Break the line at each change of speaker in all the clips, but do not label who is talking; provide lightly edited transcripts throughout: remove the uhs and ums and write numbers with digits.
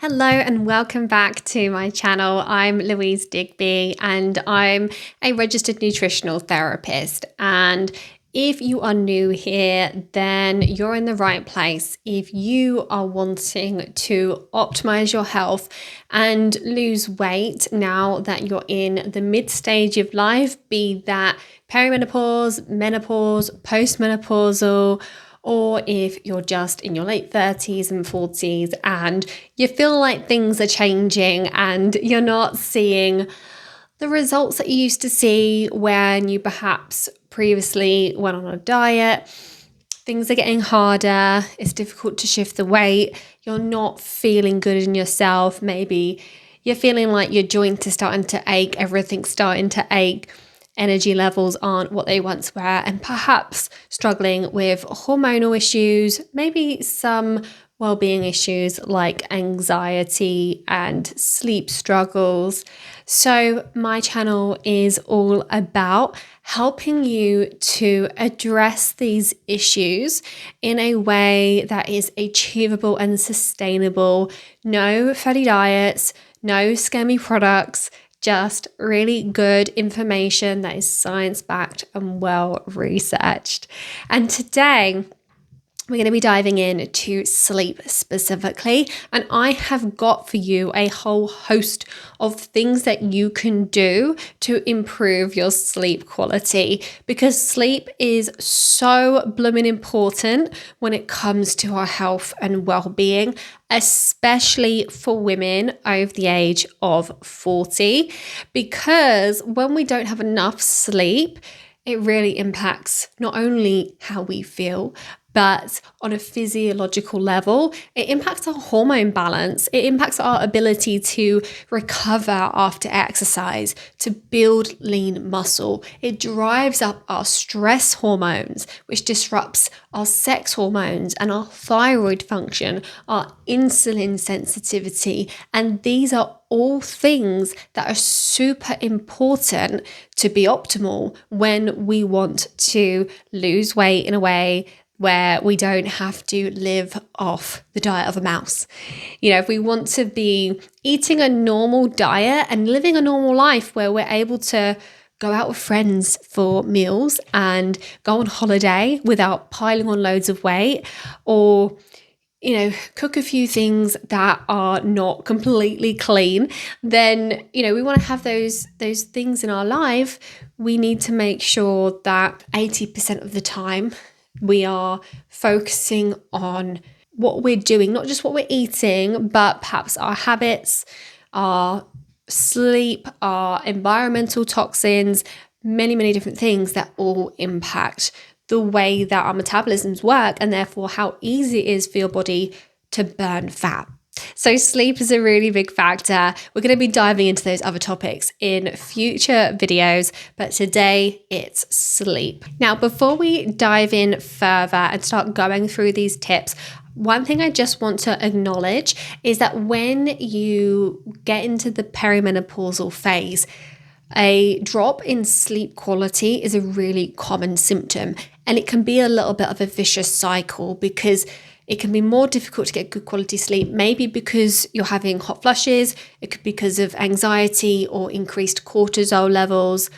Hello and welcome back to my channel. I'm Louise Digby and I'm a registered nutritional therapist. And if you are new here, then you're in the right place. If you are wanting to optimize your health and lose weight now that you're in the mid stage of life, be that perimenopause, menopause, postmenopausal, or if you're just in your late 30s and 40s and you feel like things are changing and you're not seeing the results that you used to see when you perhaps previously went on a diet. Things are getting harder. It's difficult to shift the weight. You're not feeling good in yourself. Maybe you're feeling like your joints are starting to ache. Everything's starting to ache. Energy levels aren't what they once were, and perhaps struggling with hormonal issues, maybe some well-being issues like anxiety and sleep struggles. So my channel is all about helping you to address these issues in a way that is achievable and sustainable. No fatty diets, no scammy products, just really good information that is science-backed and well researched. And today, we're going to be diving into sleep specifically, and I have got for you a whole host of things that you can do to improve your sleep quality, because sleep is so blooming important when it comes to our health and well-being, especially for women over the age of 40, because when we don't have enough sleep, it really impacts not only how we feel, but on a physiological level, it impacts our hormone balance. It impacts our ability to recover after exercise, to build lean muscle. It drives up our stress hormones, which disrupts our sex hormones and our thyroid function, our insulin sensitivity. And these are all things that are super important to be optimal when we want to lose weight in a way where we don't have to live off the diet of a mouse. You know, if we want to be eating a normal diet and living a normal life where we're able to go out with friends for meals and go on holiday without piling on loads of weight, or cook a few things that are not completely clean, then, we want to have those things in our life. We need to make sure that 80% of the time we are focusing on what we're doing, not just what we're eating, but perhaps our habits, our sleep, our environmental toxins, many, many different things that all impact the way that our metabolisms work, and therefore how easy it is for your body to burn fat. So sleep is a really big factor. We're going to be diving into those other topics in future videos, but today it's sleep. Now, before we dive in further and start going through these tips, one thing I just want to acknowledge is that when you get into the perimenopausal phase, a drop in sleep quality is a really common symptom, and it can be a little bit of a vicious cycle because it can be more difficult to get good quality sleep, maybe because you're having hot flushes. It could be because of anxiety or increased cortisol levels.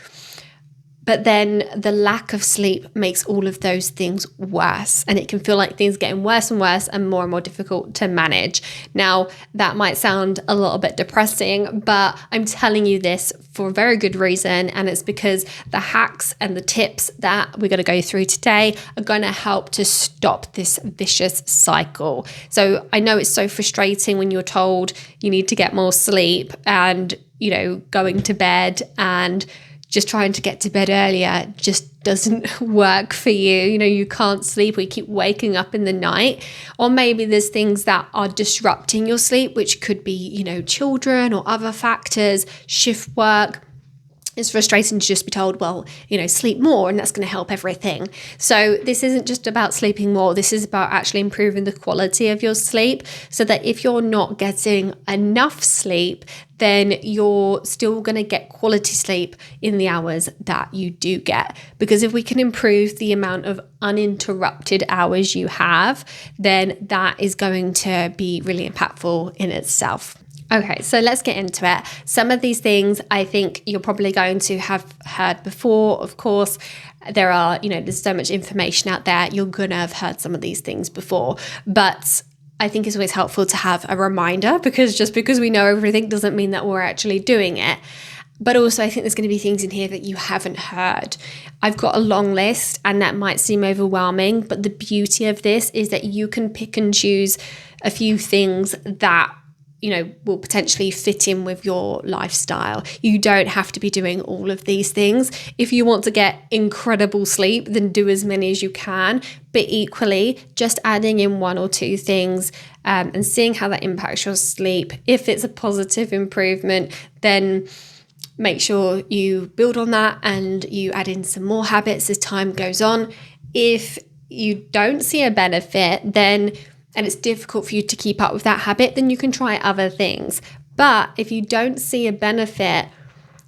But then the lack of sleep makes all of those things worse, and it can feel like things getting worse and worse and more difficult to manage. Now, that might sound a little bit depressing, but I'm telling you this for a very good reason, and it's because the hacks and the tips that we're going to go through today are going to help to stop this vicious cycle. So I know it's so frustrating when you're told you need to get more sleep and, going to bed and just trying to get to bed earlier just doesn't work for you. You can't sleep, or you keep waking up in the night. Or maybe there's things that are disrupting your sleep, which could be, children or other factors, shift work. it's frustrating to just be told, well, sleep more and that's going to help everything. So this isn't just about sleeping more. This is about actually improving the quality of your sleep, so that if you're not getting enough sleep, then you're still going to get quality sleep in the hours that you do get. Because if we can improve the amount of uninterrupted hours you have, then that is going to be really impactful in itself. Okay, so let's get into it. Some of these things I think you're probably going to have heard before. Of course, there's so much information out there. You're going to have heard some of these things before. But I think it's always helpful to have a reminder, because just because we know everything doesn't mean that we're actually doing it. But also, I think there's going to be things in here that you haven't heard. I've got a long list and that might seem overwhelming, but the beauty of this is that you can pick and choose a few things that will potentially fit in with your lifestyle. You don't have to be doing all of these things. If you want to get incredible sleep, then do as many as you can. But equally, just adding in one or two things and seeing how that impacts your sleep. If it's a positive improvement, then make sure you build on that and you add in some more habits as time goes on. If you don't see a benefit, and it's difficult for you to keep up with that habit, then you can try other things. But if you don't see a benefit,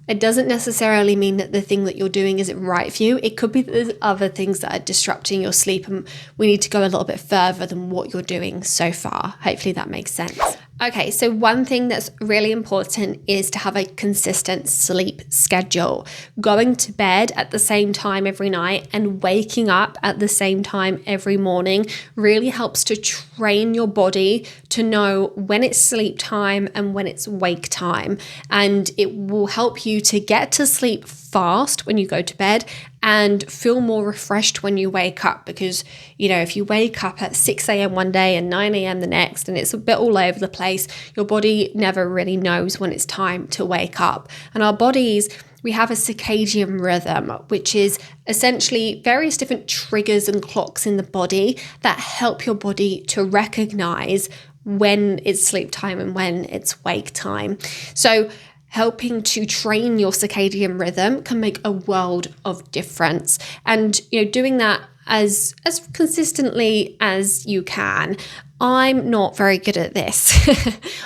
it doesn't necessarily mean that the thing that you're doing isn't right for you. It could be that there's other things that are disrupting your sleep, and we need to go a little bit further than what you're doing so far. Hopefully that makes sense. Okay, so one thing that's really important is to have a consistent sleep schedule. Going to bed at the same time every night and waking up at the same time every morning really helps to train your body to know when it's sleep time and when it's wake time. And it will help you to get to sleep fast when you go to bed and feel more refreshed when you wake up, because if you wake up at 6 a.m. one day and 9 a.m. the next and it's a bit all over the place, your body never really knows when it's time to wake up. And our bodies, we have a circadian rhythm, which is essentially various different triggers and clocks in the body that help your body to recognize when it's sleep time and when it's wake time. So helping to train your circadian rhythm can make a world of difference. And doing that as consistently as you can. I'm not very good at this,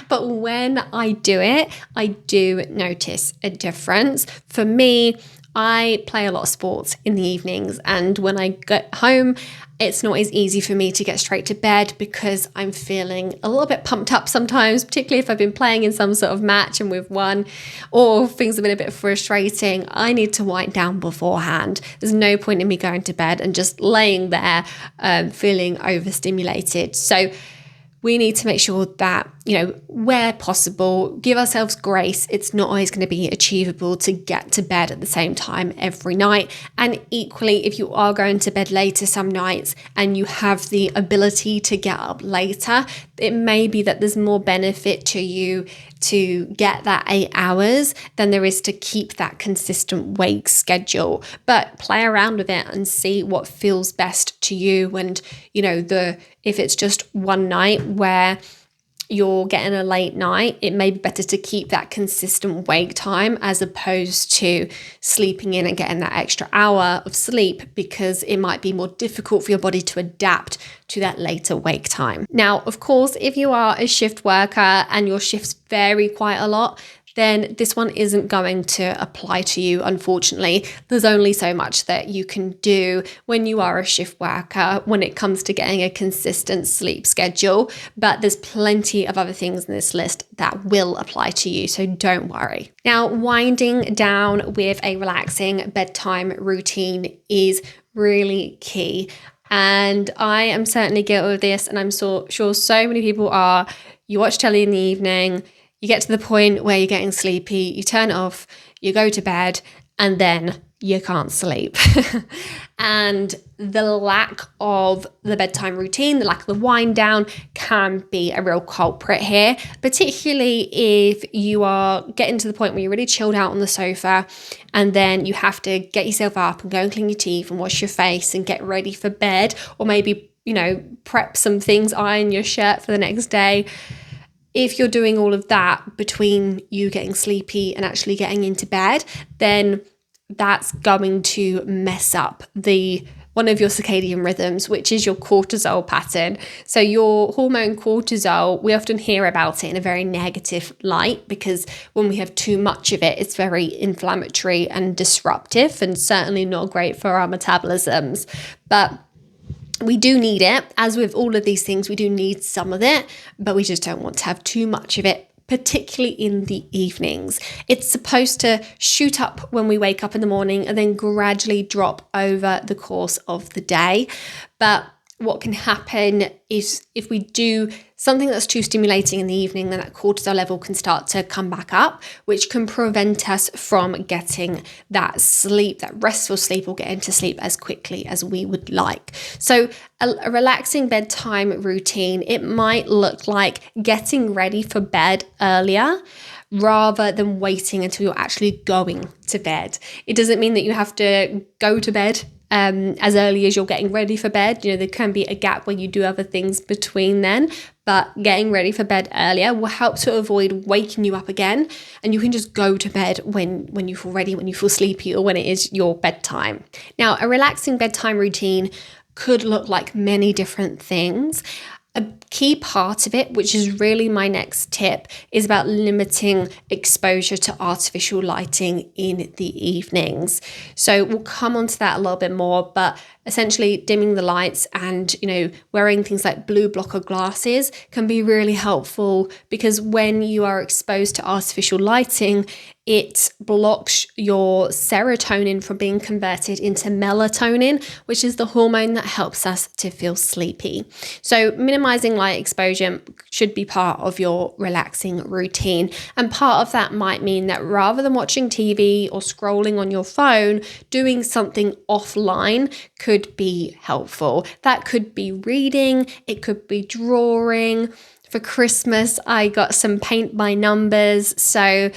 but when I do it, I do notice a difference. For me, I play a lot of sports in the evenings, and when I get home, it's not as easy for me to get straight to bed because I'm feeling a little bit pumped up sometimes, particularly if I've been playing in some sort of match and we've won, or things have been a bit frustrating. I need to wind down beforehand. There's no point in me going to bed and just laying there feeling overstimulated. So we need to make sure that, where possible, give ourselves grace. It's not always going to be achievable to get to bed at the same time every night. And equally, if you are going to bed later some nights and you have the ability to get up later, it may be that there's more benefit to you to get that 8 hours than there is to keep that consistent wake schedule. But play around with it and see what feels best to you. And, if it's just one night where you're getting a late night, it may be better to keep that consistent wake time as opposed to sleeping in and getting that extra hour of sleep, because it might be more difficult for your body to adapt to that later wake time. Now, of course, if you are a shift worker and your shifts vary quite a lot, then this one isn't going to apply to you, unfortunately. There's only so much that you can do when you are a shift worker when it comes to getting a consistent sleep schedule, but there's plenty of other things in this list that will apply to you, so don't worry. Now, winding down with a relaxing bedtime routine is really key. And I am certainly guilty of this, and I'm sure so many people are. You watch telly in the evening, you get to the point where you're getting sleepy, you turn it off, you go to bed, and then you can't sleep. And the lack of the bedtime routine, the lack of the wind down can be a real culprit here, particularly if you are getting to the point where you're really chilled out on the sofa and then you have to get yourself up and go and clean your teeth and wash your face and get ready for bed, or maybe, prep some things, iron your shirt for the next day. if you're doing all of that between you getting sleepy and actually getting into bed, then that's going to mess up one of your circadian rhythms, which is your cortisol pattern. So your hormone cortisol, we often hear about it in a very negative light because when we have too much of it, it's very inflammatory and disruptive and certainly not great for our metabolisms. But we do need it. As with all of these things, we do need some of it, but we just don't want to have too much of it, particularly in the evenings. It's supposed to shoot up when we wake up in the morning and then gradually drop over the course of the day. But what can happen is if we do something that's too stimulating in the evening, then that cortisol level can start to come back up, which can prevent us from getting that sleep, that restful sleep, or getting to sleep as quickly as we would like. So a relaxing bedtime routine, it might look like getting ready for bed earlier rather than waiting until you're actually going to bed. It doesn't mean that you have to go to bed as early as you're getting ready for bed. There can be a gap where you do other things between then, but getting ready for bed earlier will help to avoid waking you up again, and you can just go to bed when you feel ready, when you feel sleepy, or when it is your bedtime. Now, a relaxing bedtime routine could look like many different things. A key part of it, which is really my next tip, is about limiting exposure to artificial lighting in the evenings. So we'll come on to that a little bit more, but essentially dimming the lights and, wearing things like blue blocker glasses can be really helpful, because when you are exposed to artificial lighting, it blocks your serotonin from being converted into melatonin, which is the hormone that helps us to feel sleepy. So minimizing light exposure should be part of your relaxing routine. And part of that might mean that rather than watching TV or scrolling on your phone, doing something offline could be helpful. That could be reading, it could be drawing. For Christmas, I got some paint by numbers. So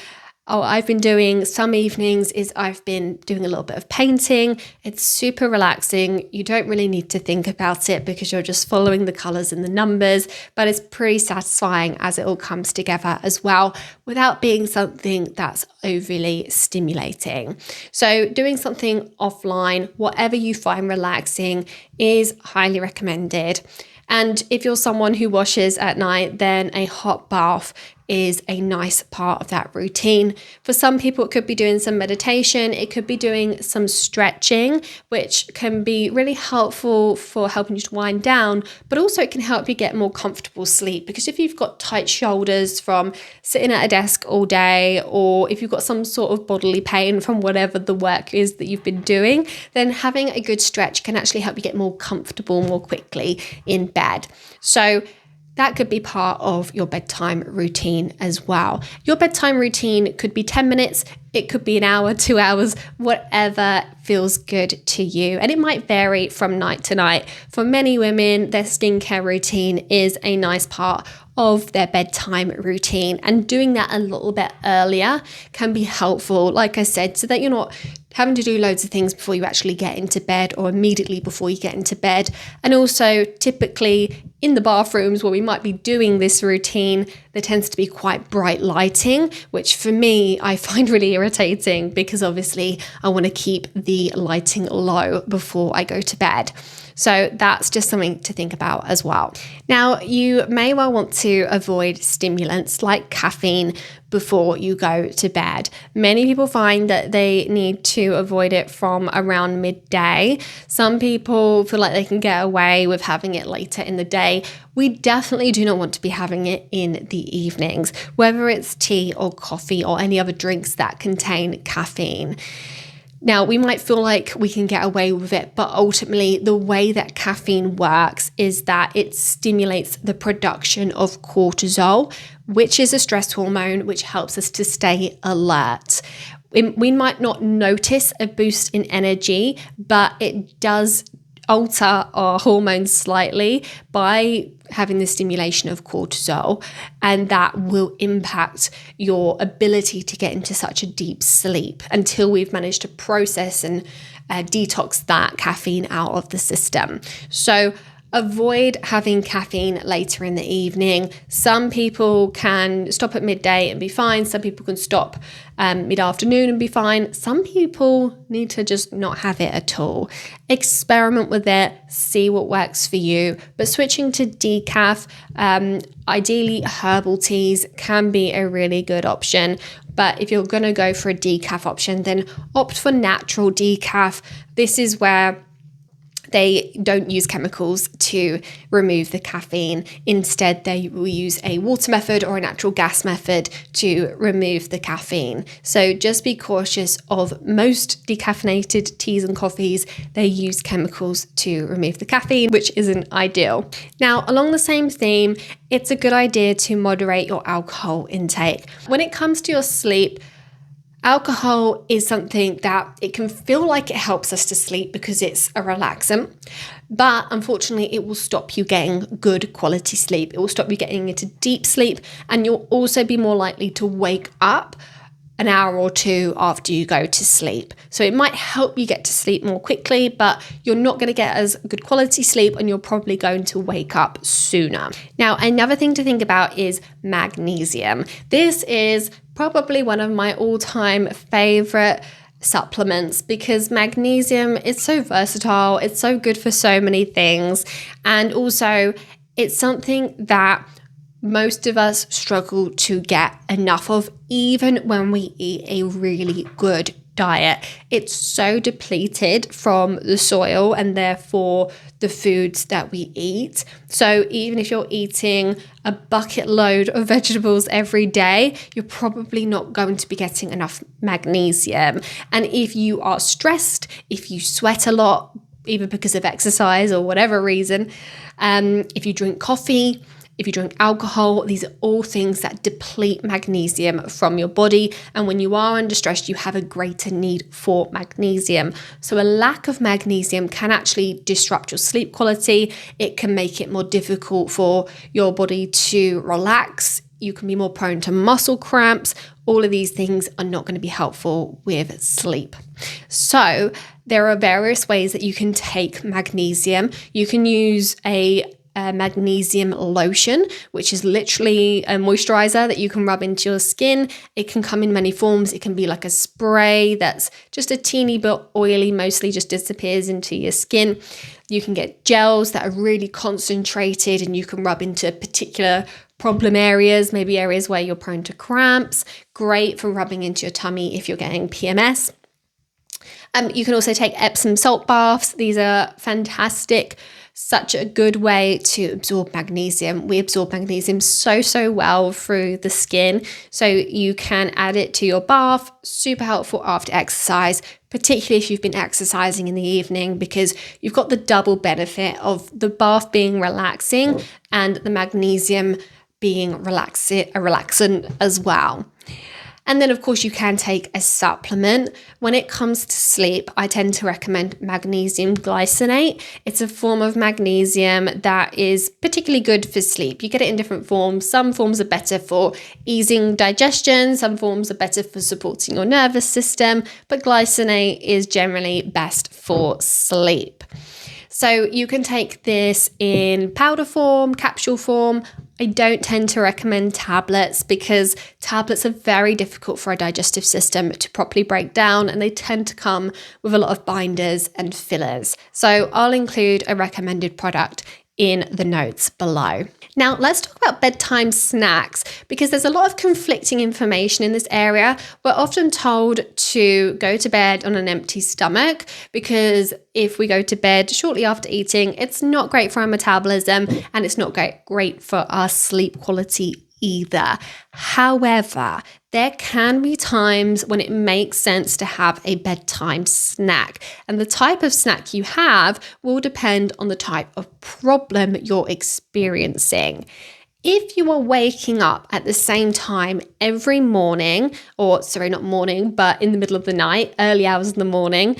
I've been doing some evenings I've been doing a little bit of painting. It's super relaxing. You don't really need to think about it because you're just following the colors and the numbers, but it's pretty satisfying as it all comes together as well, without being something that's overly stimulating. So doing something offline, whatever you find relaxing, is highly recommended. And if you're someone who washes at night, then a hot bath is a nice part of that routine. For some people, it could be doing some meditation. It could be doing some stretching, which can be really helpful for helping you to wind down, but also it can help you get more comfortable sleep. Because if you've got tight shoulders from sitting at a desk all day, or if you've got some sort of bodily pain from whatever the work is that you've been doing, then having a good stretch can actually help you get more comfortable more quickly in bed. So that could be part of your bedtime routine as well. Your bedtime routine could be 10 minutes, it could be an hour, 2 hours, whatever feels good to you. And it might vary from night to night. For many women, their skincare routine is a nice part of their bedtime routine. And doing that a little bit earlier can be helpful, like I said, so that you're not having to do loads of things before you actually get into bed or immediately before you get into bed. And also typically in the bathrooms where we might be doing this routine, there tends to be quite bright lighting, which for me, I find really irritating because obviously I want to keep the lighting low before I go to bed. So that's just something to think about as well. Now, you may well want to avoid stimulants like caffeine before you go to bed. Many people find that they need to avoid it from around midday. Some people feel like they can get away with having it later in the day. We definitely do not want to be having it in the evenings, whether it's tea or coffee or any other drinks that contain caffeine. Now, we might feel like we can get away with it, but ultimately the way that caffeine works is that it stimulates the production of cortisol, which is a stress hormone, which helps us to stay alert. We might not notice a boost in energy, but it does alter our hormones slightly by having the stimulation of cortisol, and that will impact your ability to get into such a deep sleep until we've managed to process and detox that caffeine out of the system. So Avoid having caffeine later in the evening. Some people can stop at midday and be fine. Some people can stop mid-afternoon and be fine. Some people need to just not have it at all. Experiment with it, see what works for you. But switching to decaf, ideally herbal teas can be a really good option. But if you're going to go for a decaf option, then opt for natural decaf. This is where they don't use chemicals to remove the caffeine. Instead, they will use a water method or a natural gas method to remove the caffeine. So just be cautious of most decaffeinated teas and coffees. They use chemicals to remove the caffeine, which isn't ideal. Now, along the same theme, it's a good idea to moderate your alcohol intake. When it comes to your sleep, alcohol is something that it can feel like it helps us to sleep because it's a relaxant, but unfortunately it will stop you getting good quality sleep. It will stop you getting into deep sleep, and you'll also be more likely to wake up an hour or two after you go to sleep. So it might help you get to sleep more quickly, but you're not going to get as good quality sleep, and you're probably going to wake up sooner. Now, another thing to think about is magnesium. This is probably one of my all-time favorite supplements because magnesium is so versatile. It's so good for so many things. And also it's something that most of us struggle to get enough of, even when we eat a really good diet. It's so depleted from the soil and therefore the foods that we eat. So even if you're eating a bucket load of vegetables every day, you're probably not going to be getting enough magnesium. And if you are stressed, if you sweat a lot, either because of exercise or whatever reason, if you drink coffee, if you drink alcohol, these are all things that deplete magnesium from your body. And when you are under stress, you have a greater need for magnesium. So a lack of magnesium can actually disrupt your sleep quality. It can make it more difficult for your body to relax. You can be more prone to muscle cramps. All of these things are not going to be helpful with sleep. So there are various ways that you can take magnesium. You can use a magnesium lotion, which is literally a moisturizer that you can rub into your skin. It can come in many forms. It can be like a spray that's just a teeny bit oily, mostly just disappears into your skin. You can get gels that are really concentrated and you can rub into particular problem areas, maybe areas where you're prone to cramps. Great for rubbing into your tummy if you're getting PMS. You can also take Epsom salt baths. These are fantastic. Such a good way to absorb magnesium. We absorb magnesium so well through the skin. So you can add it to your bath. Super helpful after exercise, particularly if you've been exercising in the evening, because you've got the double benefit of the bath being relaxing and the magnesium being a relaxant as well. And then, of course, you can take a supplement. When it comes to sleep, I tend to recommend magnesium glycinate. It's a form of magnesium that is particularly good for sleep. You get it in different forms. Some forms are better for easing digestion. Some forms are better for supporting your nervous system. But glycinate is generally best for sleep. So you can take this in powder form, capsule form. I don't tend to recommend tablets because tablets are very difficult for our digestive system to properly break down, and they tend to come with a lot of binders and fillers. So I'll include a recommended product in the notes below. Now, let's talk about bedtime snacks because there's a lot of conflicting information in this area. We're often told to go to bed on an empty stomach because if we go to bed shortly after eating, it's not great for our metabolism and it's not great for our sleep quality either. However, there can be times when it makes sense to have a bedtime snack, and the type of snack you have will depend on the type of problem you're experiencing. If you are waking up at the same time every morning, not morning, but in the middle of the night, early hours in the morning,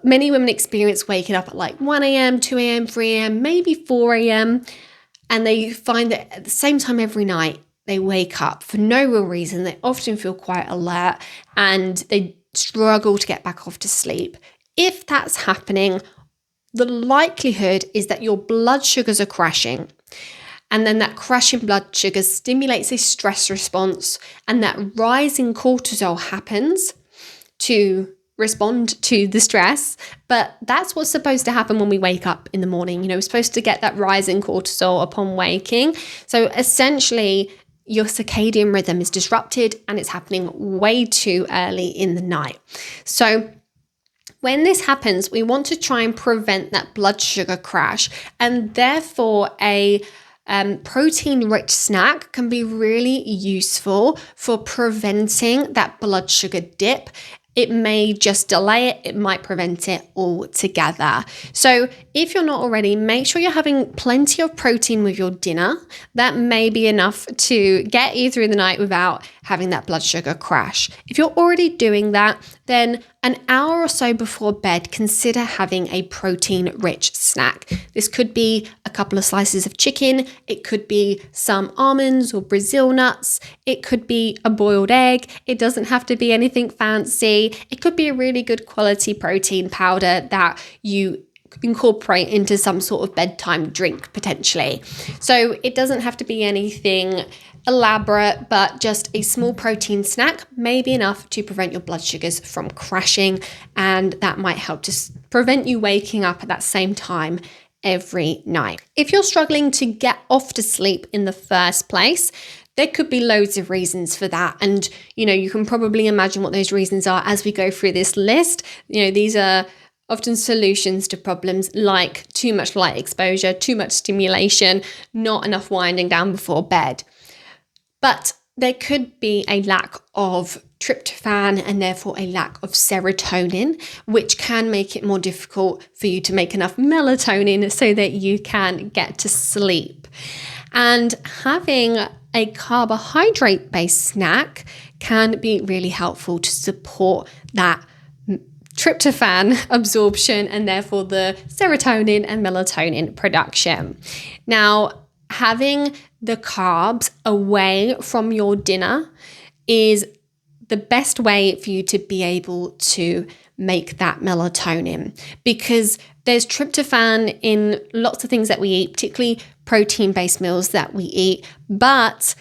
many women experience waking up at like 1 a.m., 2 a.m., 3 a.m., maybe 4 a.m., and they find that at the same time every night, they wake up for no real reason. They often feel quite alert and they struggle to get back off to sleep. If that's happening, the likelihood is that your blood sugars are crashing. And then that crash in blood sugar stimulates a stress response, and that rise in cortisol happens to respond to the stress. But that's what's supposed to happen when we wake up in the morning. We're supposed to get that rise in cortisol upon waking. So essentially, your circadian rhythm is disrupted and it's happening way too early in the night. So when this happens, we want to try and prevent that blood sugar crash, and therefore a protein-rich snack can be really useful for preventing that blood sugar dip. It may just delay it. It might prevent it altogether. So if you're not already, make sure you're having plenty of protein with your dinner. That may be enough to get you through the night without having that blood sugar crash. If you're already doing that, then an hour or so before bed, consider having a protein-rich snack. This could be a couple of slices of chicken. It could be some almonds or Brazil nuts. It could be a boiled egg. It doesn't have to be anything fancy. It could be a really good quality protein powder that you incorporate into some sort of bedtime drink potentially. So it doesn't have to be anything elaborate, but just a small protein snack may be enough to prevent your blood sugars from crashing, and that might help to prevent you waking up at that same time every night. If you're struggling to get off to sleep in the first place, there could be loads of reasons for that. And, you can probably imagine what those reasons are as we go through this list. These are often solutions to problems like too much light exposure, too much stimulation, not enough winding down before bed. But there could be a lack of tryptophan and therefore a lack of serotonin, which can make it more difficult for you to make enough melatonin so that you can get to sleep. And having a carbohydrate-based snack can be really helpful to support that tryptophan absorption and therefore the serotonin and melatonin production. Now, having the carbs away from your dinner is the best way for you to be able to make that melatonin, because there's tryptophan in lots of things that we eat, particularly protein-based meals that we eat, but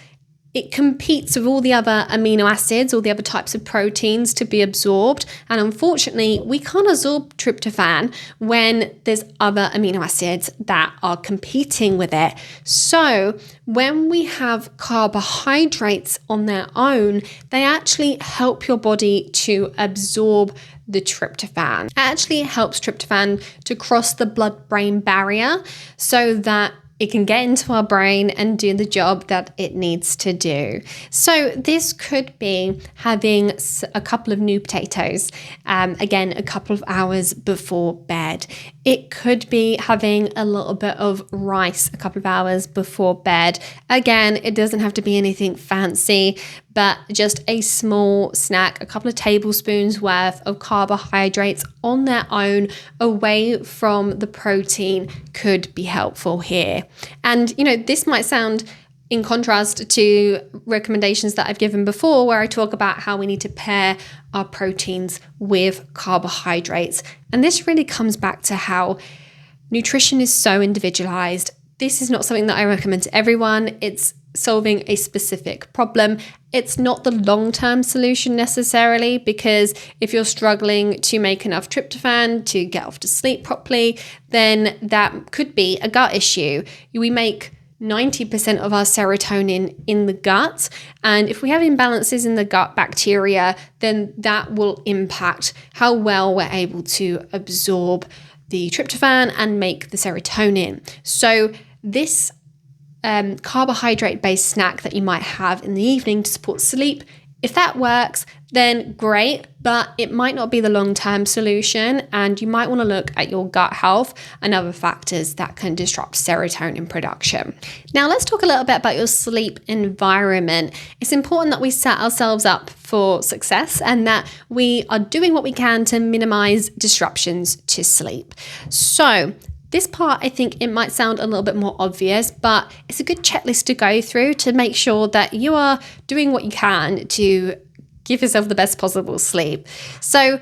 it competes with all the other amino acids, all the other types of proteins to be absorbed. And unfortunately, we can't absorb tryptophan when there's other amino acids that are competing with it. So when we have carbohydrates on their own, they actually help your body to absorb the tryptophan. It actually helps tryptophan to cross the blood-brain barrier so that it can get into our brain and do the job that it needs to do. So this could be having a couple of new potatoes, again, a couple of hours before bed. It could be having a little bit of rice a couple of hours before bed. Again, it doesn't have to be anything fancy, but just a small snack, a couple of tablespoons worth of carbohydrates on their own away from the protein could be helpful here. And, this might sound in contrast to recommendations that I've given before, where I talk about how we need to pair our proteins with carbohydrates. And this really comes back to how nutrition is so individualized. This is not something that I recommend to everyone. It's solving a specific problem. It's not the long-term solution necessarily, because if you're struggling to make enough tryptophan to get off to sleep properly, then that could be a gut issue. We make 90% of our serotonin in the gut. And if we have imbalances in the gut bacteria, then that will impact how well we're able to absorb the tryptophan and make the serotonin. So this carbohydrate-based snack that you might have in the evening to support sleep, if that works, then great, but it might not be the long-term solution, and you might want to look at your gut health and other factors that can disrupt serotonin production. Now, let's talk a little bit about your sleep environment. It's important that we set ourselves up for success and that we are doing what we can to minimize disruptions to sleep. So this part, I think it might sound a little bit more obvious, but it's a good checklist to go through to make sure that you are doing what you can to give yourself the best possible sleep. So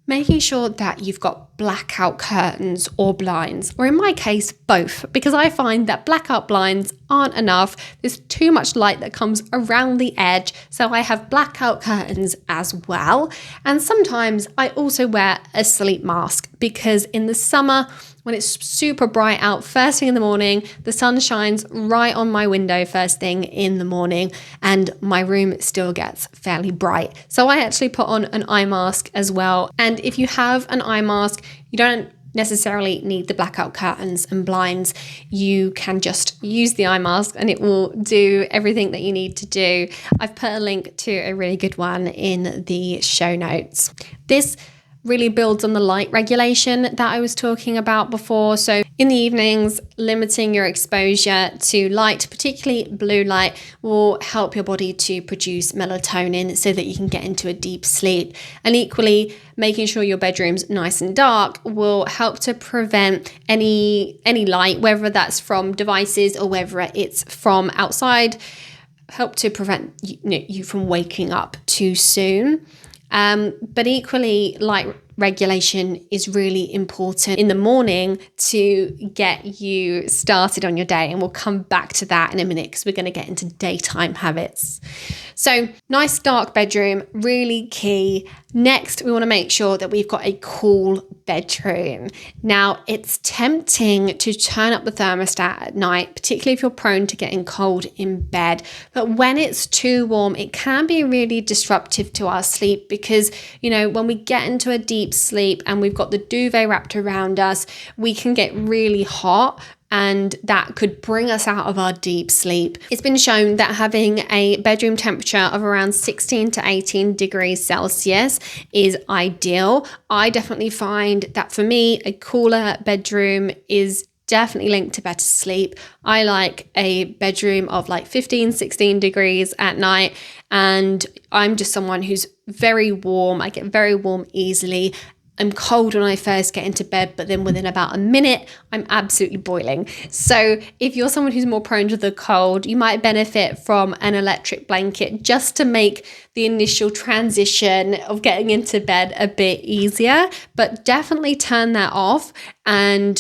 Making sure that you've got blackout curtains or blinds, or in my case, both, because I find that blackout blinds aren't enough. There's too much light that comes around the edge, so I have blackout curtains as well. And sometimes I also wear a sleep mask, because in the summer, when it's super bright out first thing in the morning, the sun shines right on my window first thing in the morning, and my room still gets fairly bright. So I actually put on an eye mask as well. And if you have an eye mask, you don't necessarily need the blackout curtains and blinds. You can just use the eye mask and it will do everything that you need to do. I've put a link to a really good one in the show notes. This really builds on the light regulation that I was talking about before. So in the evenings, limiting your exposure to light, particularly blue light, will help your body to produce melatonin so that you can get into a deep sleep. And equally, making sure your bedroom's nice and dark will help to prevent any light, whether that's from devices or whether it's from outside, help to prevent you from waking up too soon. But equally, light regulation is really important in the morning to get you started on your day. And we'll come back to that in a minute because we're going to get into daytime habits. So nice dark bedroom, really key. Next, we want to make sure that we've got a cool bedroom. Now, it's tempting to turn up the thermostat at night, particularly if you're prone to getting cold in bed. But when it's too warm, it can be really disruptive to our sleep because, when we get into a deep sleep and we've got the duvet wrapped around us, we can get really hot. And that could bring us out of our deep sleep. It's been shown that having a bedroom temperature of around 16 to 18 degrees Celsius is ideal. I definitely find that for me, a cooler bedroom is definitely linked to better sleep. I like a bedroom of like 15, 16 degrees at night. And I'm just someone who's very warm. I get very warm easily. I'm cold when I first get into bed, but then within about a minute, I'm absolutely boiling. So if you're someone who's more prone to the cold, you might benefit from an electric blanket just to make the initial transition of getting into bed a bit easier. But definitely turn that off and,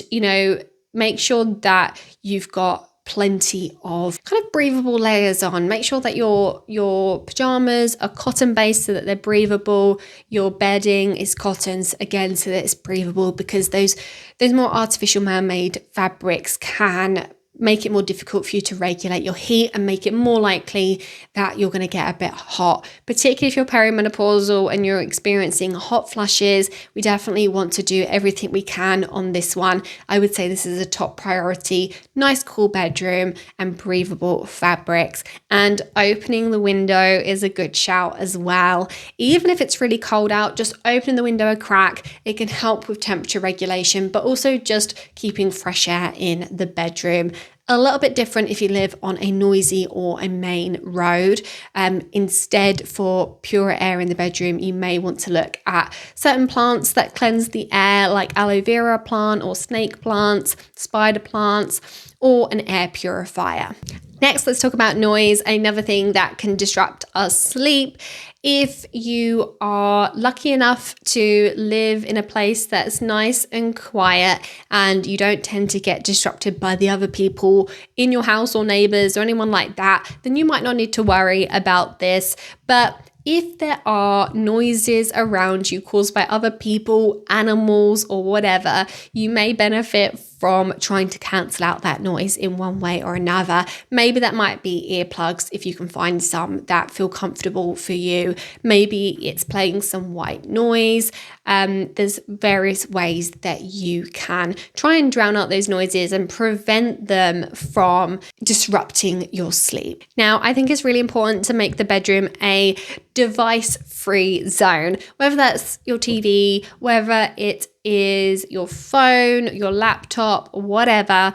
make sure that you've got plenty of kind of breathable layers on. Make sure that your pajamas are cotton based so that they're breathable. Your bedding is cottons again so that it's breathable, because those more artificial man-made fabrics can make it more difficult for you to regulate your heat and make it more likely that you're going to get a bit hot, particularly if you're perimenopausal and you're experiencing hot flushes. We definitely want to do everything we can on this one. I would say this is a top priority. Nice cool bedroom and breathable fabrics, and opening the window is a good shout as well. Even if it's really cold out, just opening the window a crack. It can help with temperature regulation, but also just keeping fresh air in the bedroom. A little bit different if you live on a noisy or a main road. Instead, for purer air in the bedroom, you may want to look at certain plants that cleanse the air, like aloe vera plant or snake plants, spider plants, or an air purifier. Next, let's talk about noise, another thing that can disrupt our sleep. If you are lucky enough to live in a place that's nice and quiet and you don't tend to get disrupted by the other people in your house or neighbors or anyone like that, then you might not need to worry about this. But if there are noises around you caused by other people, animals, or whatever, you may benefit from trying to cancel out that noise in one way or another. Maybe that might be earplugs if you can find some that feel comfortable for you. Maybe it's playing some white noise. There's various ways that you can try and drown out those noises and prevent them from disrupting your sleep. Now, I think it's really important to make the bedroom a device-free zone, whether that's your TV, whether it is your phone, your laptop, whatever.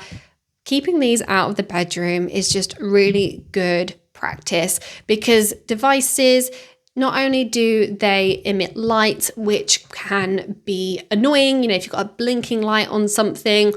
Keeping these out of the bedroom is just really good practice, because devices, not only do they emit light, which can be annoying, if you've got a blinking light on something,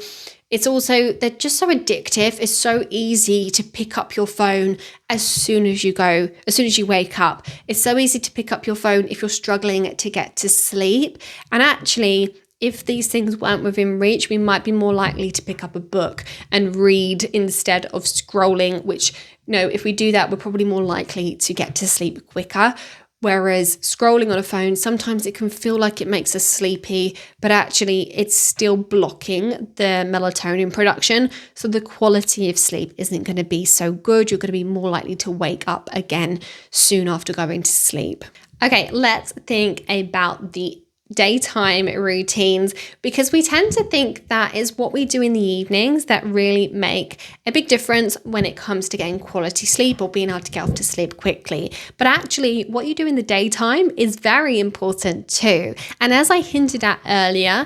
It's also, they're just so addictive. It's so easy to pick up your phone as soon as you wake up. It's so easy to pick up your phone if you're struggling to get to sleep. And actually, if these things weren't within reach, we might be more likely to pick up a book and read instead of scrolling, which, if we do that, we're probably more likely to get to sleep quicker. Whereas scrolling on a phone, sometimes it can feel like it makes us sleepy, but actually it's still blocking the melatonin production. So the quality of sleep isn't going to be so good. You're going to be more likely to wake up again soon after going to sleep. Okay, let's think about the daytime routines, because we tend to think that is what we do in the evenings that really make a big difference when it comes to getting quality sleep or being able to get off to sleep quickly. But actually, what you do in the daytime is very important too. And as I hinted at earlier,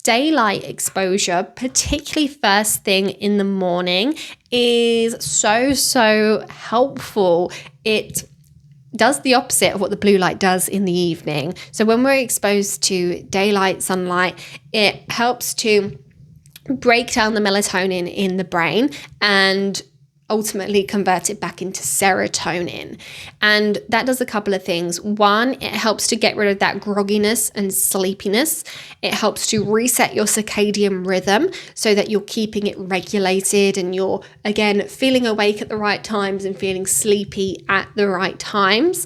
daylight exposure, particularly first thing in the morning, is so helpful. It does the opposite of what the blue light does in the evening. So when we're exposed to daylight sunlight, it helps to break down the melatonin in the brain and ultimately convert it back into serotonin. And that does a couple of things. One, it helps to get rid of that grogginess and sleepiness. It helps to reset your circadian rhythm so that you're keeping it regulated and you're, again, feeling awake at the right times and feeling sleepy at the right times.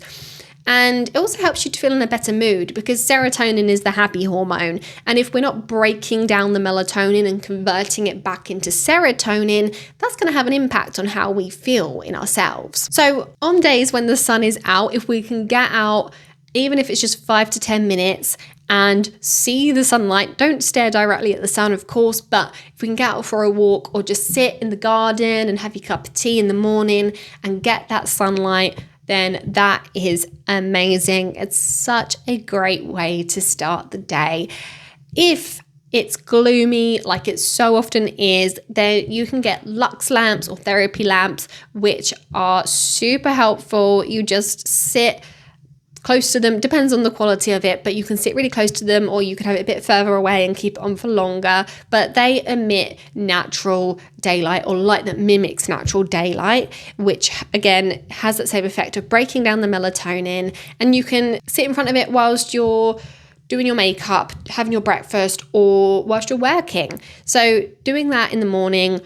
And it also helps you to feel in a better mood, because serotonin is the happy hormone. And if we're not breaking down the melatonin and converting it back into serotonin, that's going to have an impact on how we feel in ourselves. So on days when the sun is out, if we can get out, even if it's just 5 to 10 minutes, and see the sunlight, don't stare directly at the sun, of course, but if we can get out for a walk or just sit in the garden and have your cup of tea in the morning and get that sunlight, then that is amazing. It's such a great way to start the day. If it's gloomy, like it so often is, then you can get lux lamps or therapy lamps, which are super helpful. You just sit close to them, depends on the quality of it, but you can sit really close to them, or you could have it a bit further away and keep it on for longer. But they emit natural daylight, or light that mimics natural daylight, which again has that same effect of breaking down the melatonin. And you can sit in front of it whilst you're doing your makeup, having your breakfast, or whilst you're working. So doing that in the morning,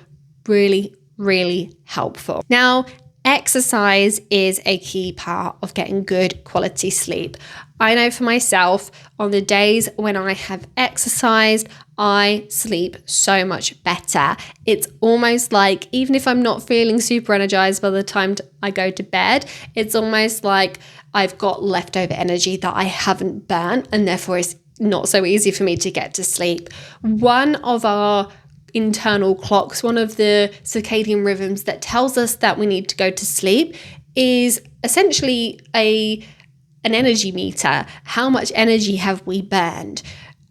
really helpful. Now, exercise is a key part of getting good quality sleep. I know for myself, on the days when I have exercised, I sleep so much better. It's almost like, even if I'm not feeling super energized by the time I go to bed, it's almost like I've got leftover energy that I haven't burnt, and therefore it's not so easy for me to get to sleep. One of our internal clocks, one of the circadian rhythms that tells us that we need to go to sleep, is essentially an energy meter. How much energy have we burned?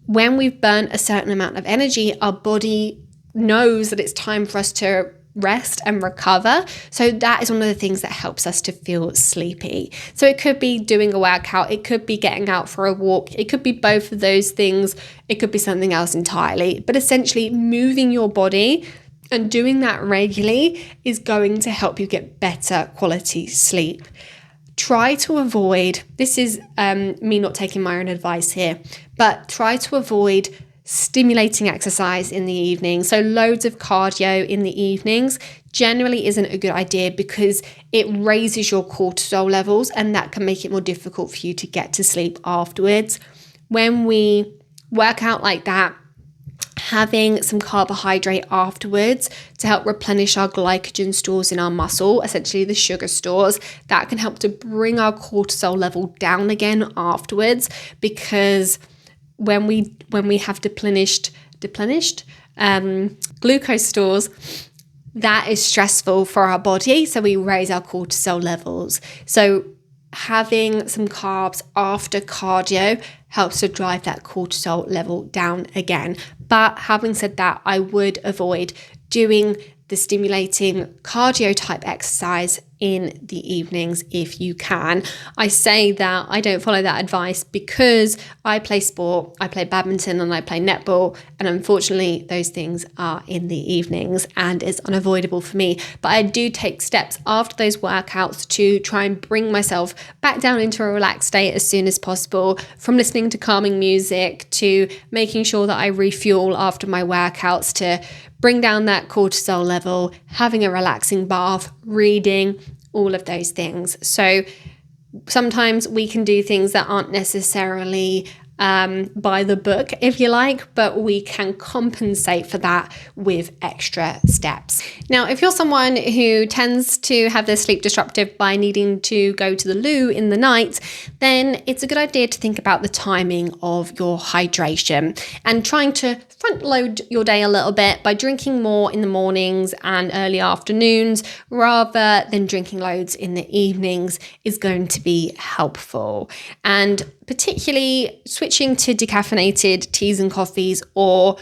When we've burnt a certain amount of energy, our body knows that it's time for us to rest and recover. So that is one of the things that helps us to feel sleepy. So it could be doing a workout, it could be getting out for a walk, it could be both of those things, it could be something else entirely. But essentially, moving your body and doing that regularly is going to help you get better quality sleep. Try to avoid, this is me not taking my own advice here, but try to avoid stimulating exercise in the evening. So loads of cardio in the evenings generally isn't a good idea, because it raises your cortisol levels and that can make it more difficult for you to get to sleep afterwards. When we work out like that, having some carbohydrate afterwards to help replenish our glycogen stores in our muscle, essentially the sugar stores, that can help to bring our cortisol level down again afterwards, because when we have deplenished glucose stores, that is stressful for our body, so we raise our cortisol levels. So having some carbs after cardio helps to drive that cortisol level down again. But having said that, I would avoid doing the stimulating cardio type exercise in the evenings if you can. I say that I don't follow that advice because I play sport, I play badminton and I play netball, and unfortunately those things are in the evenings and it's unavoidable for me. But I do take steps after those workouts to try and bring myself back down into a relaxed state as soon as possible, from listening to calming music to making sure that I refuel after my workouts to bring down that cortisol level, having a relaxing bath, reading, all of those things. So sometimes we can do things that aren't necessarily by the book, if you like, but we can compensate for that with extra steps. Now, if you're someone who tends to have their sleep disruptive by needing to go to the loo in the night, then it's a good idea to think about the timing of your hydration and trying to front load your day a little bit by drinking more in the mornings and early afternoons rather than drinking loads in the evenings is going to be helpful. And particularly switching to decaffeinated teas and coffees or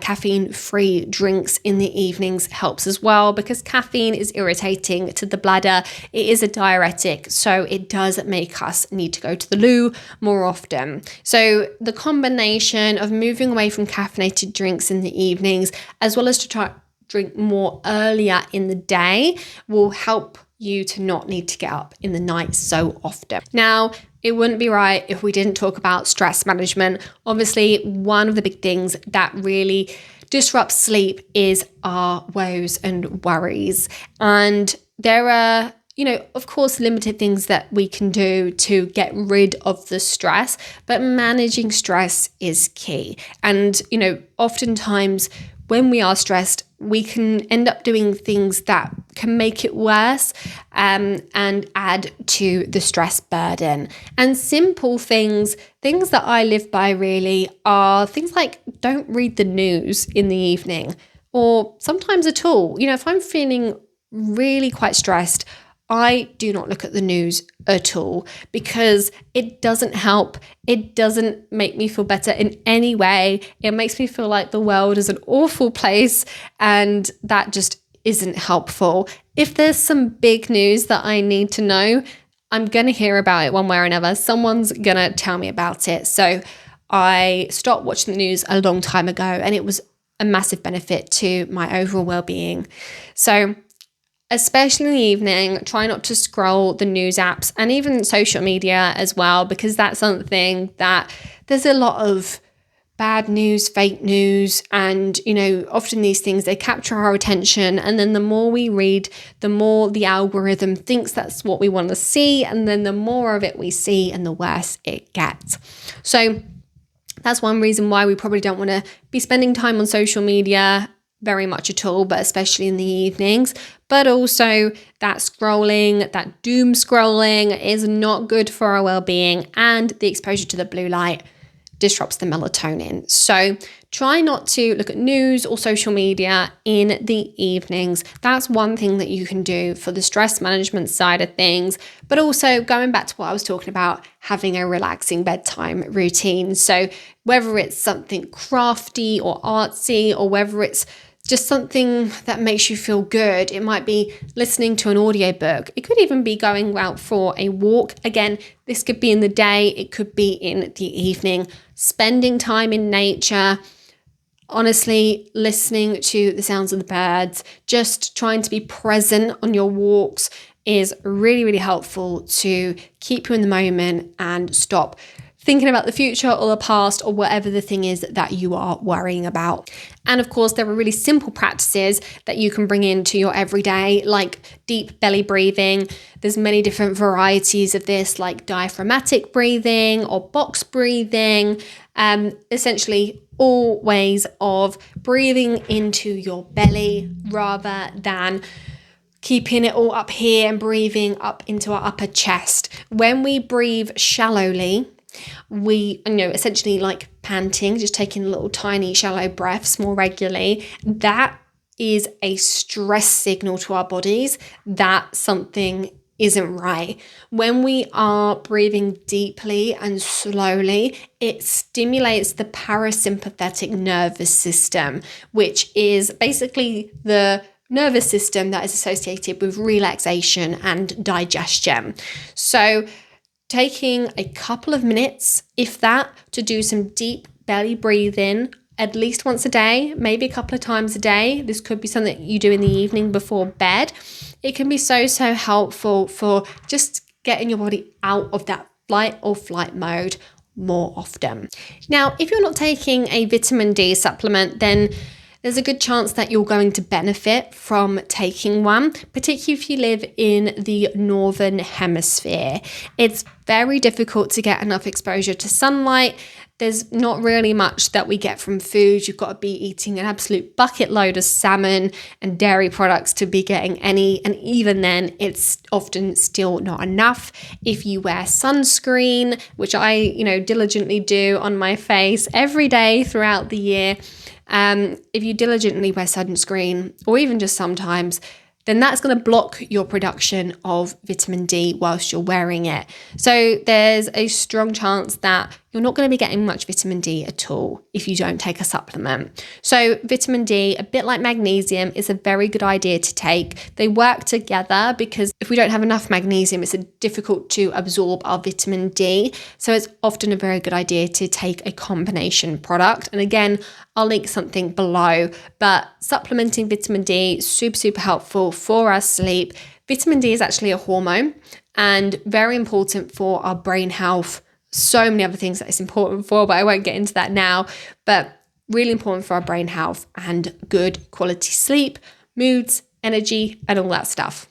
caffeine-free drinks in the evenings helps as well, because caffeine is irritating to the bladder. It is a diuretic, so it does make us need to go to the loo more often. So the combination of moving away from caffeinated drinks in the evenings, as well as to try drink more earlier in the day, will help you to not need to get up in the night so often. Now, it wouldn't be right if we didn't talk about stress management. Obviously, one of the big things that really disrupts sleep is our woes and worries. And there are, of course, limited things that we can do to get rid of the stress, but managing stress is key. And, oftentimes when we are stressed, we can end up doing things that can make it worse and add to the stress burden. And simple things that I live by really are things like don't read the news in the evening, or sometimes at all. If I'm feeling really quite stressed, I do not look at the news at all, because it doesn't help. It doesn't make me feel better in any way. It makes me feel like the world is an awful place, and that just isn't helpful. If there's some big news that I need to know, I'm going to hear about it one way or another. Someone's going to tell me about it. So I stopped watching the news a long time ago, and it was a massive benefit to my overall well-being. So especially in the evening, try not to scroll the news apps and even social media as well, because that's something that there's a lot of bad news, fake news, and, often these things, they capture our attention. And then the more we read, the more the algorithm thinks that's what we want to see. And then the more of it we see and the worse it gets. So that's one reason why we probably don't want to be spending time on social media very much at all, but especially in the evenings. But also that scrolling, that doom scrolling is not good for our well-being, and the exposure to the blue light disrupts the melatonin. So try not to look at news or social media in the evenings. That's one thing that you can do for the stress management side of things. But also going back to what I was talking about, having a relaxing bedtime routine. So whether it's something crafty or artsy, or whether it's just something that makes you feel good. It might be listening to an audiobook. It could even be going out for a walk. Again, this could be in the day. It could be in the evening. Spending time in nature. Honestly, listening to the sounds of the birds. Just trying to be present on your walks is really, really helpful to keep you in the moment and stop thinking about the future or the past or whatever the thing is that you are worrying about. And of course, there are really simple practices that you can bring into your everyday, like deep belly breathing. There's many different varieties of this, like diaphragmatic breathing or box breathing. Essentially, all ways of breathing into your belly rather than keeping it all up here and breathing up into our upper chest. When we breathe shallowly, we, essentially like panting, just taking little tiny shallow breaths more regularly, that is a stress signal to our bodies that something isn't right. When we are breathing deeply and slowly, it stimulates the parasympathetic nervous system, which is basically the nervous system that is associated with relaxation and digestion. So taking a couple of minutes, if that, to do some deep belly breathing at least once a day, maybe a couple of times a day. This could be something you do in the evening before bed. It can be so helpful for just getting your body out of that fight or flight mode more often. Now, if you're not taking a vitamin D supplement, then there's a good chance that you're going to benefit from taking one, particularly if you live in the northern hemisphere. It's very difficult to get enough exposure to sunlight. There's not really much that we get from food. You've got to be eating an absolute bucket load of salmon and dairy products to be getting any. And even then, it's often still not enough. If you wear sunscreen, which I, diligently do on my face every day throughout the year, if you diligently wear sunscreen, or even just sometimes, then that's going to block your production of vitamin D whilst you're wearing it. So there's a strong chance that you're not going to be getting much vitamin D at all if you don't take a supplement. So vitamin D, a bit like magnesium, is a very good idea to take. They work together because if we don't have enough magnesium, it's difficult to absorb our vitamin D. So it's often a very good idea to take a combination product. And again, I'll link something below, but supplementing vitamin D, super helpful for our sleep. Vitamin D is actually a hormone and very important for our brain health. So many other things that it's important for, but I won't get into that now. But really important for our brain health and good quality sleep, moods, energy, and all that stuff.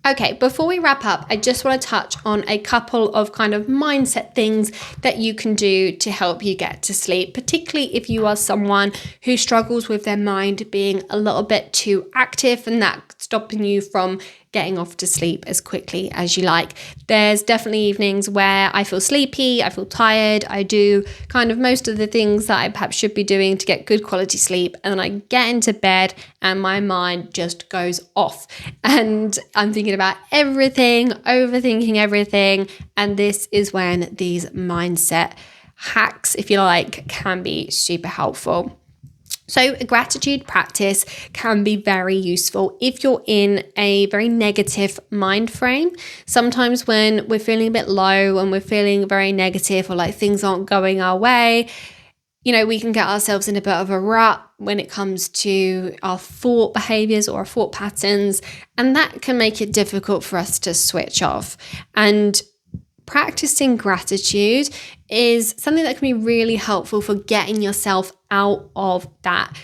Okay, before we wrap up, I just want to touch on a couple of kind of mindset things that you can do to help you get to sleep, particularly if you are someone who struggles with their mind being a little bit too active and that stopping you from getting off to sleep as quickly as you like. There's definitely evenings where I feel sleepy, I feel tired, I do kind of most of the things that I perhaps should be doing to get good quality sleep, and then I get into bed and my mind just goes off and I'm thinking about everything, overthinking everything, and this is when these mindset hacks, if you like, can be super helpful. So a gratitude practice can be very useful if you're in a very negative mind frame. Sometimes when we're feeling a bit low and we're feeling very negative or like things aren't going our way, we can get ourselves in a bit of a rut when it comes to our thought behaviors or our thought patterns, and that can make it difficult for us to switch off. And practicing gratitude is something that can be really helpful for getting yourself out of that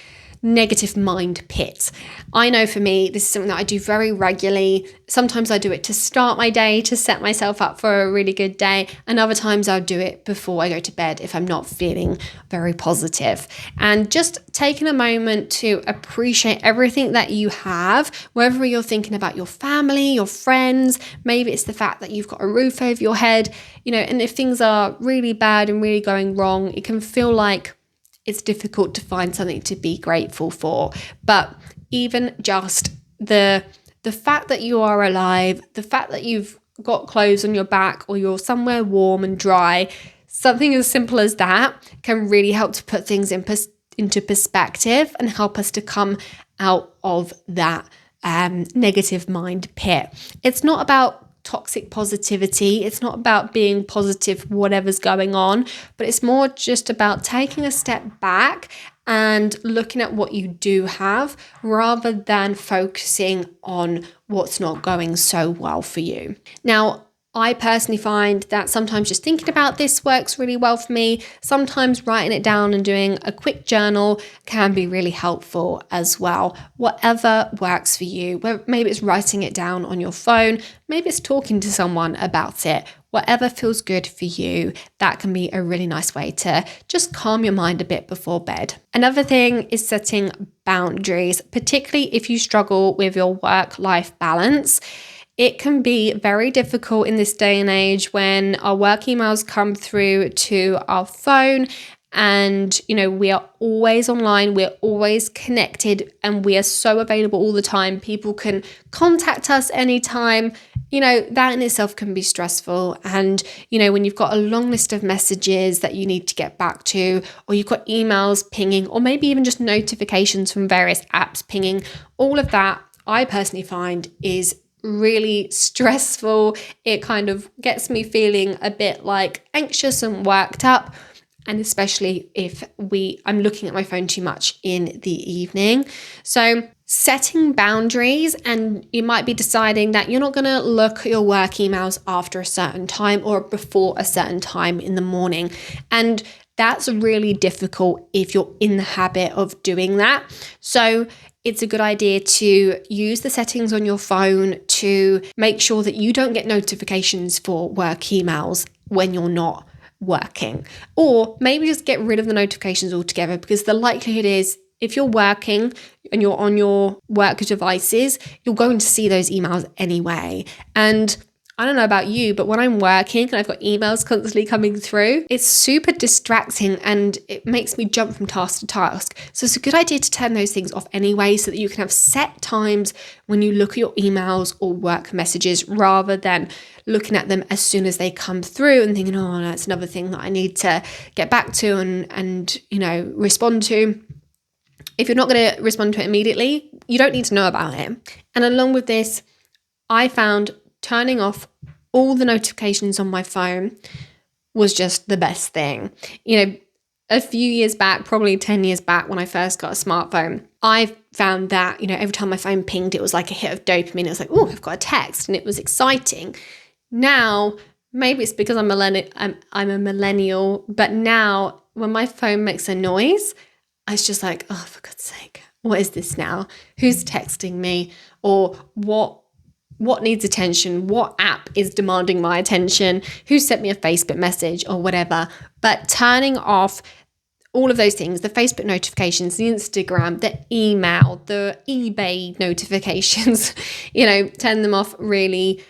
negative mind pit. I know for me, this is something that I do very regularly. Sometimes I do it to start my day, to set myself up for a really good day. And other times I'll do it before I go to bed if I'm not feeling very positive. And just taking a moment to appreciate everything that you have, whether you're thinking about your family, your friends, maybe it's the fact that you've got a roof over your head, and if things are really bad and really going wrong, it can feel like it's difficult to find something to be grateful for. But even just the fact that you are alive, the fact that you've got clothes on your back or you're somewhere warm and dry, something as simple as that can really help to put things into perspective and help us to come out of that negative mind pit. It's not about toxic positivity. It's not about being positive, whatever's going on, but it's more just about taking a step back and looking at what you do have rather than focusing on what's not going so well for you. Now, I personally find that sometimes just thinking about this works really well for me. Sometimes writing it down and doing a quick journal can be really helpful as well. Whatever works for you. Maybe it's writing it down on your phone. Maybe it's talking to someone about it. Whatever feels good for you, that can be a really nice way to just calm your mind a bit before bed. Another thing is setting boundaries, particularly if you struggle with your work-life balance. It can be very difficult in this day and age when our work emails come through to our phone and, we are always online, we're always connected, and we are so available all the time. People can contact us anytime. That in itself can be stressful. And, when you've got a long list of messages that you need to get back to, or you've got emails pinging, or maybe even just notifications from various apps pinging, all of that I personally find is really stressful. It kind of gets me feeling a bit like anxious and worked up. And especially if I'm looking at my phone too much in the evening. So setting boundaries, and you might be deciding that you're not going to look at your work emails after a certain time or before a certain time in the morning. And that's really difficult if you're in the habit of doing that. So it's a good idea to use the settings on your phone to make sure that you don't get notifications for work emails when you're not working, or maybe just get rid of the notifications altogether, because the likelihood is if you're working and you're on your work devices, you're going to see those emails anyway. And I don't know about you, but when I'm working and I've got emails constantly coming through, it's super distracting and it makes me jump from task to task. So it's a good idea to turn those things off anyway, so that you can have set times when you look at your emails or work messages, rather than looking at them as soon as they come through and thinking, oh, that's another thing that I need to get back to and respond to. If you're not going to respond to it immediately, you don't need to know about it. And along with this, I found turning off all the notifications on my phone was just the best thing. A few years back, probably 10 years back, when I first got a smartphone, I found that, every time my phone pinged, it was like a hit of dopamine. It was like, oh, I've got a text, and it was exciting. Now, maybe it's because I'm a millennial, but now when my phone makes a noise, it's just like, oh, for God's sake, what is this now? Who's texting me? Or what needs attention? What app is demanding my attention? Who sent me a Facebook message or whatever? But turning off all of those things, the Facebook notifications, the Instagram, the email, the eBay notifications, turn them off really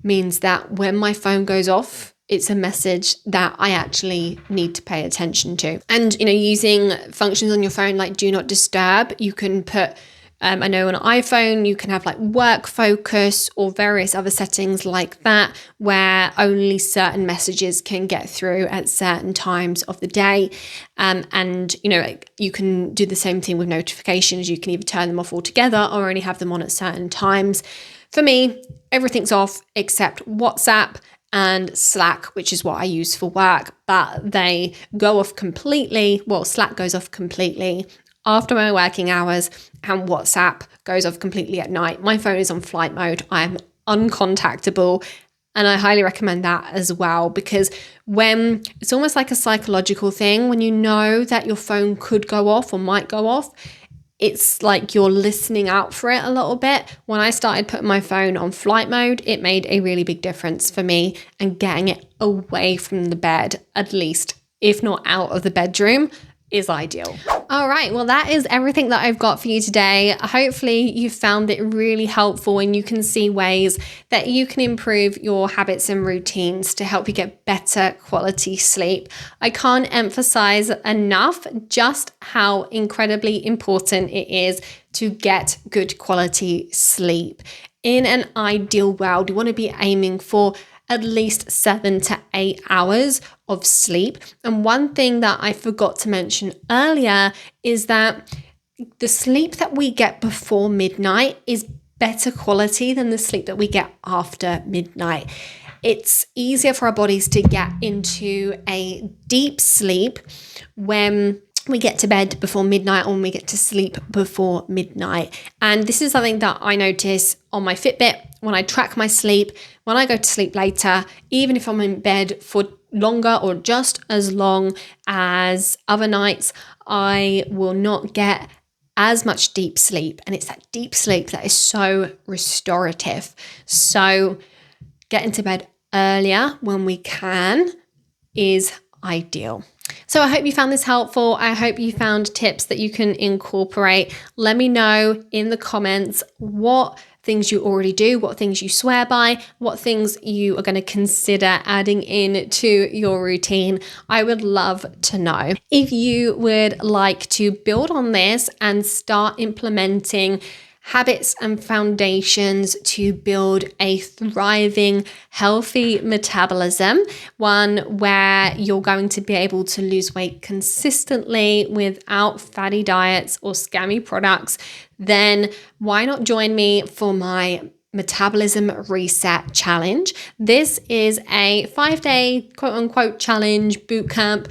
means that when my phone goes off, it's a message that I actually need to pay attention to. And, using functions on your phone like Do Not Disturb, you can put, I know on an iPhone, you can have like work focus or various other settings like that, where only certain messages can get through at certain times of the day. And you can do the same thing with notifications. You can either turn them off altogether or only have them on at certain times. For me, everything's off except WhatsApp and Slack, which is what I use for work, but they go off completely. Well, Slack goes off completely after my working hours, and WhatsApp goes off completely at night. My phone is on flight mode. I'm uncontactable, and I highly recommend that as well, because when it's almost like a psychological thing, when you know that your phone could go off or might go off, it's like you're listening out for it a little bit. When I started putting my phone on flight mode, it made a really big difference for me, and getting it away from the bed, at least, if not out of the bedroom, is ideal. All right, well, that is everything that I've got for you today. Hopefully you found it really helpful and you can see ways that you can improve your habits and routines to help you get better quality sleep. I can't emphasize enough just how incredibly important it is to get good quality sleep. In an ideal world, you want to be aiming for at least 7 to 8 hours of sleep. And one thing that I forgot to mention earlier is that the sleep that we get before midnight is better quality than the sleep that we get after midnight. It's easier for our bodies to get into a deep sleep when we get to bed before midnight, or when we get to sleep before midnight. And this is something that I notice on my Fitbit when I track my sleep. When I go to sleep later, even if I'm in bed for longer or just as long as other nights, I will not get as much deep sleep. And it's that deep sleep that is so restorative. So getting to bed earlier when we can is ideal. So I hope you found this helpful. I hope you found tips that you can incorporate. Let me know in the comments what things you already do, what things you swear by, what things you are going to consider adding in to your routine. I would love to know. If you would like to build on this and start implementing habits and foundations to build a thriving, healthy metabolism, one where you're going to be able to lose weight consistently without fatty diets or scammy products, then why not join me for my Metabolism Reset Challenge? This is a 5-day quote unquote challenge bootcamp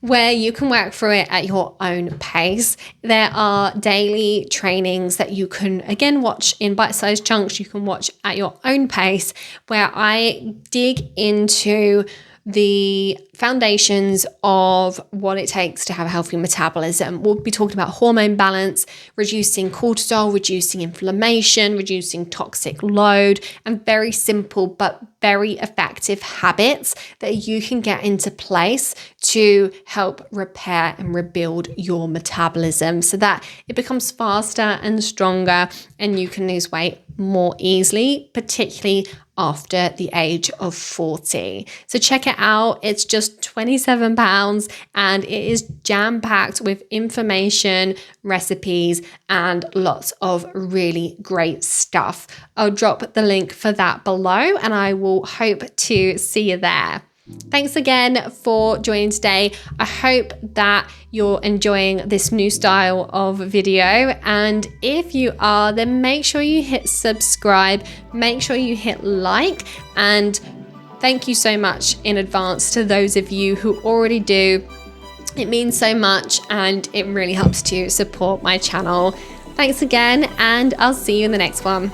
where you can work through it at your own pace. There are daily trainings that you can, again, watch in bite-sized chunks. You can watch at your own pace, where I dig into the foundations of what it takes to have a healthy metabolism. We'll be talking about hormone balance, reducing cortisol, reducing inflammation, reducing toxic load, and very simple but very effective habits that you can get into place to help repair and rebuild your metabolism so that it becomes faster and stronger and you can lose weight more easily, particularly after the age of 40. So check it out. It's just £27 and it is jam-packed with information, recipes, and lots of really great stuff. I'll drop the link for that below and I will hope to see you there. Thanks again for joining today. I hope that you're enjoying this new style of video. And if you are, then make sure you hit subscribe, make sure you hit like, and thank you so much in advance to those of you who already do. It means so much and it really helps to support my channel. Thanks again, and I'll see you in the next one.